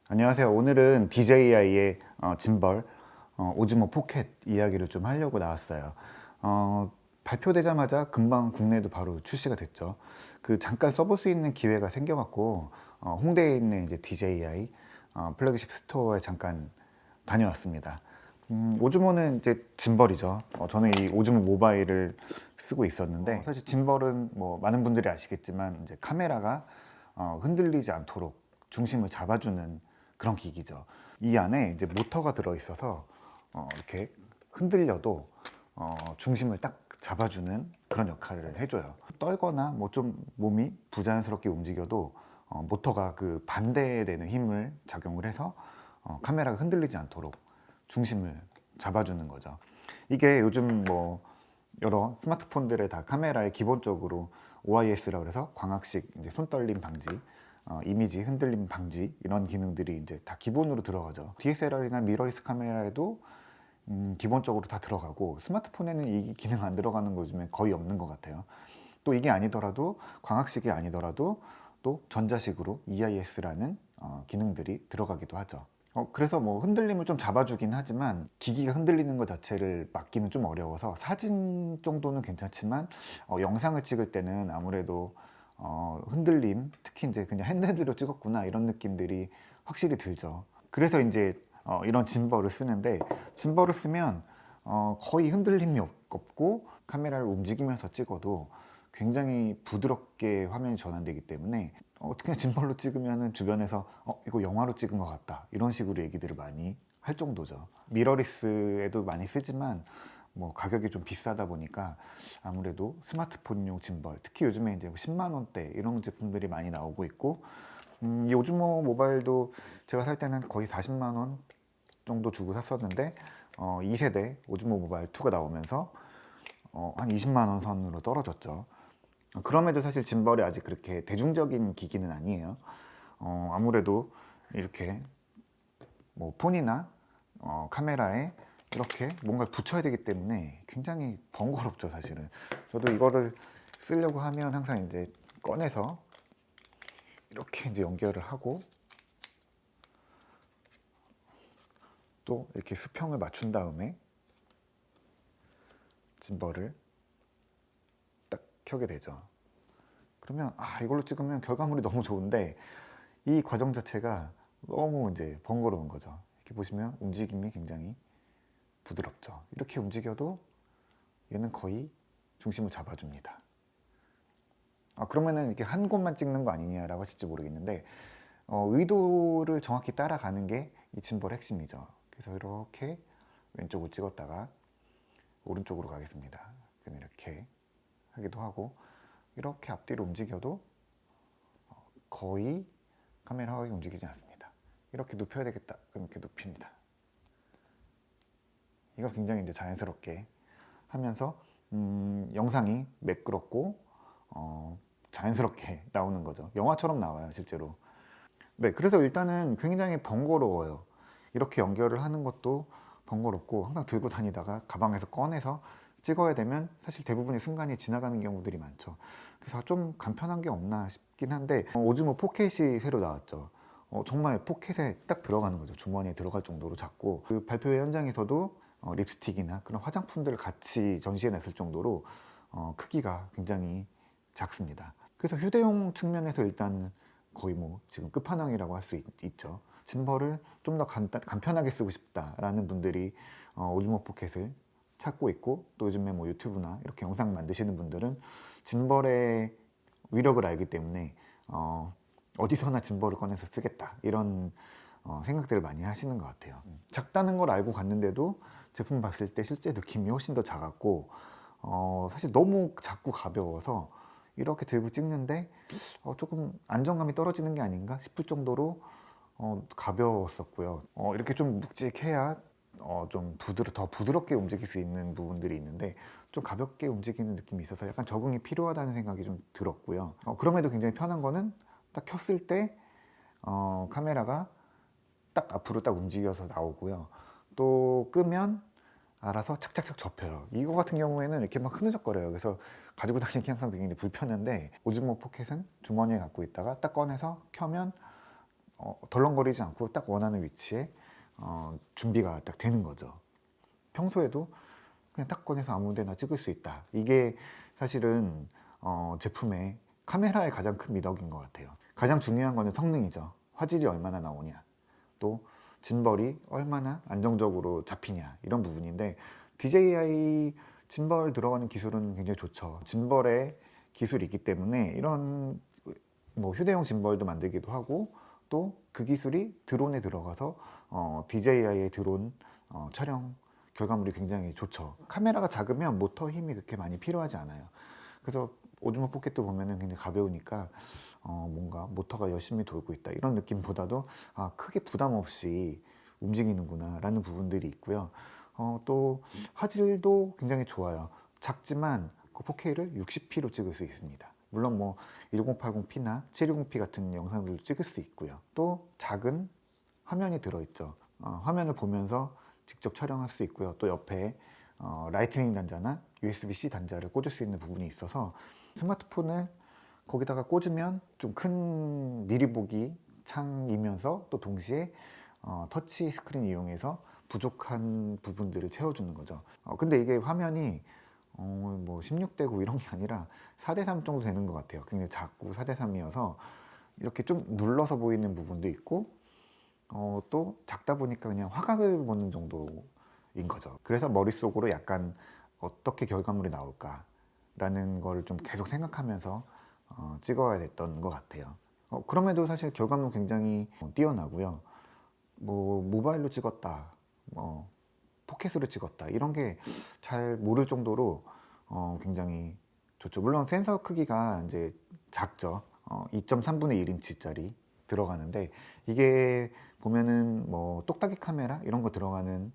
안녕하세요. 오늘은 DJI의 짐벌 오즈모 포켓 이야기를 좀 하려고 나왔어요. 발표되자마자 금방 국내에도 바로 출시가 됐죠. 그 잠깐 써볼 수 있는 기회가 생겨갖고 홍대에 있는 이제 DJI 플래그십 스토어에 잠깐 다녀왔습니다. 오즈모는 이제 짐벌이죠. 저는 이 오즈모 모바일을 쓰고 있었는데 사실 짐벌은 뭐 많은 분들이 아시겠지만 이제 카메라가 흔들리지 않도록 중심을 잡아주는 그런 기기죠. 이 안에 이제 모터가 들어 있어서 이렇게 흔들려도 중심을 딱 잡아주는 그런 역할을 해줘요. 떨거나 뭐 좀 몸이 부자연스럽게 움직여도 모터가 그 반대되는 힘을 작용을 해서 카메라가 흔들리지 않도록 중심을 잡아주는 거죠. 이게 요즘 뭐 여러 스마트폰들의 다 카메라에 기본적으로 OIS라고 해서 광학식 이제 손떨림 방지, 이미지 흔들림 방지 이런 기능들이 이제 다 기본으로 들어가죠. DSLR이나 미러리스 카메라에도 기본적으로 다 들어가고 스마트폰에는 이 기능 안 들어가는 거 요즘에 거의 없는 것 같아요. 또 이게 아니더라도 광학식이 아니더라도 또 전자식으로 EIS라는 기능들이 들어가기도 하죠. 그래서 뭐 흔들림을 좀 잡아주긴 하지만 기기가 흔들리는 것 자체를 막기는 좀 어려워서 사진 정도는 괜찮지만 영상을 찍을 때는 아무래도 흔들림, 특히 이제 그냥 핸드로 찍었구나 이런 느낌들이 확실히 들죠. 그래서 이제 이런 짐벌을 쓰는데, 짐벌을 쓰면 거의 흔들림이 없고 카메라를 움직이면서 찍어도 굉장히 부드럽게 화면이 전환되기 때문에 그냥 짐벌로 찍으면 주변에서 이거 영화로 찍은 것 같다 이런 식으로 얘기들을 많이 할 정도죠. 미러리스에도 많이 쓰지만 뭐 가격이 좀 비싸다 보니까 아무래도 스마트폰용 짐벌, 특히 요즘에 이제 10만 원대 이런 제품들이 많이 나오고 있고, 요즘 뭐 모바일도 제가 살 때는 거의 40만 원 정도 주고 샀었는데 2세대 오즈모 모바일 2가 나오면서 한 20만 원 선으로 떨어졌죠. 그럼에도 사실 짐벌이 아직 그렇게 대중적인 기기는 아니에요. 아무래도 이렇게 뭐 폰이나 카메라에 이렇게 뭔가를 붙여야 되기 때문에 굉장히 번거롭죠, 사실은. 저도 이거를 쓰려고 하면 항상 이제 꺼내서 이렇게 이제 연결을 하고 또 이렇게 수평을 맞춘 다음에 짐벌을 딱 켜게 되죠. 그러면 이걸로 찍으면 결과물이 너무 좋은데 이 과정 자체가 너무 이제 번거로운 거죠. 이렇게 보시면 움직임이 굉장히 부드럽죠. 이렇게 움직여도 얘는 거의 중심을 잡아줍니다. 그러면은 이렇게 한 곳만 찍는 거 아니냐라고 하실지 모르겠는데 의도를 정확히 따라가는 게 이 짐벌의 핵심이죠. 그래서 이렇게 왼쪽으로 찍었다가 오른쪽으로 가겠습니다. 그럼 이렇게 하기도 하고, 이렇게 앞뒤로 움직여도 거의 카메라가 움직이지 않습니다. 이렇게 눕혀야 되겠다. 그럼 이렇게 눕힙니다. 이거 굉장히 이제 자연스럽게 하면서 영상이 매끄럽고 자연스럽게 나오는 거죠. 영화처럼 나와요, 실제로. 네, 그래서 일단은 굉장히 번거로워요. 이렇게 연결을 하는 것도 번거롭고, 항상 들고 다니다가 가방에서 꺼내서 찍어야 되면 사실 대부분의 순간이 지나가는 경우들이 많죠. 그래서 좀 간편한 게 없나 싶긴 한데, 오즈모 포켓이 새로 나왔죠. 정말 포켓에 딱 들어가는 거죠. 주머니에 들어갈 정도로 작고, 그 발표회 현장에서도 립스틱이나 그런 화장품들을 같이 전시해 냈을 정도로 크기가 굉장히 작습니다. 그래서 휴대용 측면에서 일단 거의 뭐 지금 끝판왕이라고 할 수 있죠. 짐벌을 좀 더 간편하게 쓰고 싶다라는 분들이 오즈모 포켓을 찾고 있고, 또 요즘에 뭐 유튜브나 이렇게 영상 만드시는 분들은 짐벌의 위력을 알기 때문에 어디서나 짐벌을 꺼내서 쓰겠다 이런 생각들을 많이 하시는 것 같아요. 작다는 걸 알고 갔는데도 제품 봤을 때 실제 느낌이 훨씬 더 작았고, 사실 너무 작고 가벼워서 이렇게 들고 찍는데 조금 안정감이 떨어지는 게 아닌가 싶을 정도로 가벼웠었고요. 이렇게 좀 묵직해야 좀 더 부드럽게 움직일 수 있는 부분들이 있는데, 좀 가볍게 움직이는 느낌이 있어서 약간 적응이 필요하다는 생각이 좀 들었고요. 그럼에도 굉장히 편한 거는 딱 켰을 때 카메라가 딱 앞으로 딱 움직여서 나오고요. 또 끄면 알아서 착착착 접혀요. 이거 같은 경우에는 이렇게 막 흐느적거려요. 그래서 가지고 다니기 항상 굉장히 불편한데, 오즈모 포켓은 주머니에 갖고 있다가 딱 꺼내서 켜면 덜렁거리지 않고 딱 원하는 위치에 준비가 딱 되는 거죠. 평소에도 그냥 딱 꺼내서 아무 데나 찍을 수 있다. 이게 사실은 제품의 카메라의 가장 큰 미덕인 것 같아요. 가장 중요한 거는 성능이죠. 화질이 얼마나 나오냐, 또 짐벌이 얼마나 안정적으로 잡히냐, 이런 부분인데 DJI 짐벌 들어가는 기술은 굉장히 좋죠. 짐벌에 기술이 있기 때문에 이런 뭐 휴대용 짐벌도 만들기도 하고, 또 그 기술이 드론에 들어가서 DJI의 드론 촬영 결과물이 굉장히 좋죠. 카메라가 작으면 모터 힘이 그렇게 많이 필요하지 않아요. 그래서 오즈모 포켓도 보면은 굉장히 가벼우니까 뭔가 모터가 열심히 돌고 있다 이런 느낌보다도 크게 부담 없이 움직이는구나 라는 부분들이 있고요. 또 화질도 굉장히 좋아요. 작지만 그 4K를 60p로 찍을 수 있습니다. 물론 뭐 1080p나 720p 같은 영상들도 찍을 수 있고요. 또 작은 화면이 들어있죠. 화면을 보면서 직접 촬영할 수 있고요. 또 옆에 라이트닝 단자나 USB-C 단자를 꽂을 수 있는 부분이 있어서 스마트폰을 거기다가 꽂으면 좀 큰 미리 보기 창이면서 또 동시에 터치 스크린 이용해서 부족한 부분들을 채워주는 거죠. 근데 이게 화면이 뭐 16:9 이런 게 아니라 4:3 정도 되는 것 같아요. 굉장히 작고 4:3이어서 이렇게 좀 눌러서 보이는 부분도 있고, 또 작다 보니까 그냥 화각을 보는 정도인 거죠. 그래서 머릿속으로 약간 어떻게 결과물이 나올까라는 걸 좀 계속 생각하면서 찍어야 됐던 것 같아요. 그럼에도 사실 결과물은 굉장히 뛰어나고요. 뭐 모바일로 찍었다, 포켓으로 찍었다 이런 게 잘 모를 정도로 굉장히 좋죠. 물론 센서 크기가 이제 작죠. 2.3분의 1인치짜리 들어가는데, 이게 보면은 뭐 똑딱이 카메라 이런 거 들어가는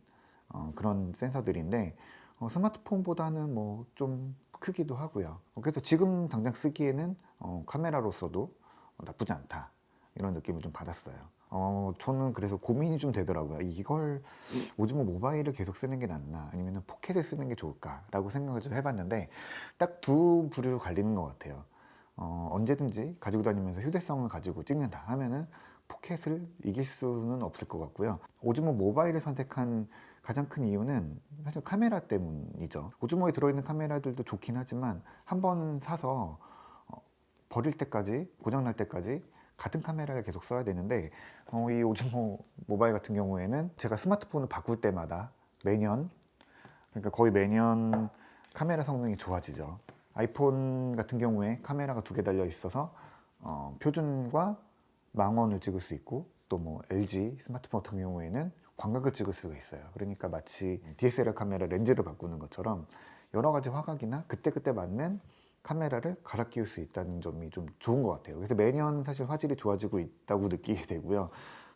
그런 센서들인데 스마트폰보다는 뭐 좀 크기도 하고요. 그래서 지금 당장 쓰기에는 카메라로서도 나쁘지 않다 이런 느낌을 좀 받았어요. 저는 그래서 고민이 좀 되더라고요. 이걸 오즈모 모바일을 계속 쓰는 게 낫나, 아니면 포켓을 쓰는 게 좋을까라고 생각을 좀 해봤는데 딱 두 부류로 갈리는 것 같아요. 언제든지 가지고 다니면서 휴대성을 가지고 찍는다 하면은 포켓을 이길 수는 없을 것 같고요. 오즈모 모바일을 선택한 가장 큰 이유는 사실 카메라 때문이죠. 오즈모에 들어있는 카메라들도 좋긴 하지만 한 번 사서 버릴 때까지, 고장날 때까지 같은 카메라를 계속 써야 되는데 이 오즈모 모바일 같은 경우에는 제가 스마트폰을 바꿀 때마다 매년, 그러니까 거의 매년 카메라 성능이 좋아지죠. 아이폰 같은 경우에 카메라가 2개 달려 있어서 표준과 망원을 찍을 수 있고, 또 뭐 LG 스마트폰 같은 경우에는 광각을 찍을 수가 있어요. 그러니까 마치 DSLR 카메라 렌즈를 바꾸는 것처럼 여러 가지 화각이나 그때그때 맞는 카메라를 갈아 끼울 수 있다는 점이 좀 좋은 것 같아요. 그래서 매년 사실 화질이 좋아지고 있다고 느끼게 되고요.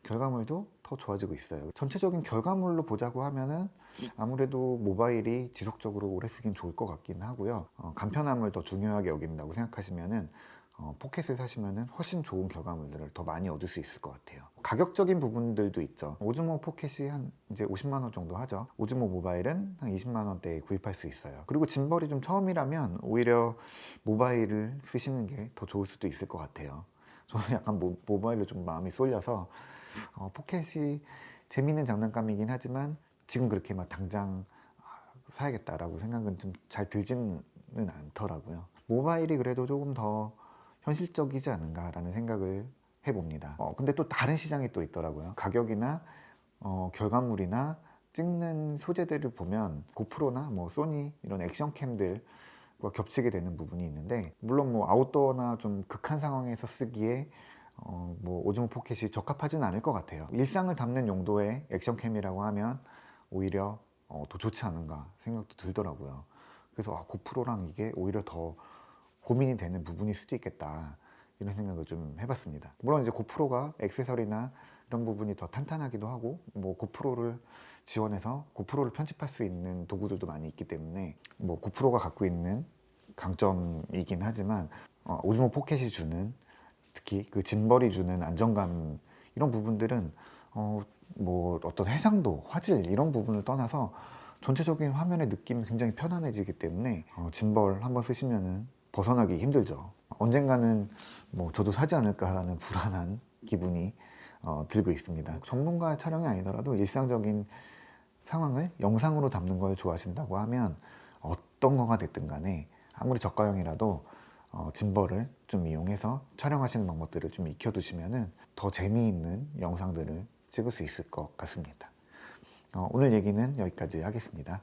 결과물도 더 좋아지고 있어요. 전체적인 결과물로 보자고 하면은 아무래도 모바일이 지속적으로 오래 쓰긴 좋을 것 같긴 하고요. 간편함을 더 중요하게 여긴다고 생각하시면은 포켓을 사시면은 훨씬 좋은 결과물들을 더 많이 얻을 수 있을 것 같아요. 가격적인 부분들도 있죠. 오즈모 포켓이 한 이제 50만 원 정도 하죠. 오즈모 모바일은 한 20만 원대에 구입할 수 있어요. 그리고 짐벌이 좀 처음이라면 오히려 모바일을 쓰시는 게 더 좋을 수도 있을 것 같아요. 저는 약간 모바일로 좀 마음이 쏠려서 포켓이 재밌는 장난감이긴 하지만 지금 그렇게 막 당장 사야겠다라고 생각은 좀 잘 들지는 않더라고요. 모바일이 그래도 조금 더 현실적이지 않은가라는 생각을 해봅니다. 근데 또 다른 시장이 또 있더라고요. 가격이나 결과물이나 찍는 소재들을 보면 고프로나 뭐 소니 이런 액션캠들과 겹치게 되는 부분이 있는데, 물론 뭐 아웃도어나 좀 극한 상황에서 쓰기에 뭐 오즈모 포켓이 적합하진 않을 것 같아요. 일상을 담는 용도의 액션캠이라고 하면 오히려 더 좋지 않은가 생각도 들더라고요. 그래서 고프로랑 이게 오히려 더 고민이 되는 부분일 수도 있겠다 이런 생각을 좀 해봤습니다. 물론 이제 고프로가 액세서리나 이런 부분이 더 탄탄하기도 하고, 뭐 고프로를 지원해서 고프로를 편집할 수 있는 도구들도 많이 있기 때문에 뭐 고프로가 갖고 있는 강점이긴 하지만 오즈모 포켓이 주는, 특히 그 짐벌이 주는 안정감, 이런 부분들은 뭐 어떤 해상도, 화질 이런 부분을 떠나서 전체적인 화면의 느낌이 굉장히 편안해지기 때문에 짐벌 한번 쓰시면은 벗어나기 힘들죠. 언젠가는 뭐 저도 사지 않을까라는 불안한 기분이 들고 있습니다. 전문가 촬영이 아니더라도 일상적인 상황을 영상으로 담는 걸 좋아하신다고 하면 어떤 거가 됐든 간에 아무리 저가형이라도 짐벌을 좀 이용해서 촬영하시는 방법들을 좀 익혀두시면은 더 재미있는 영상들을 찍을 수 있을 것 같습니다. 오늘 얘기는 여기까지 하겠습니다.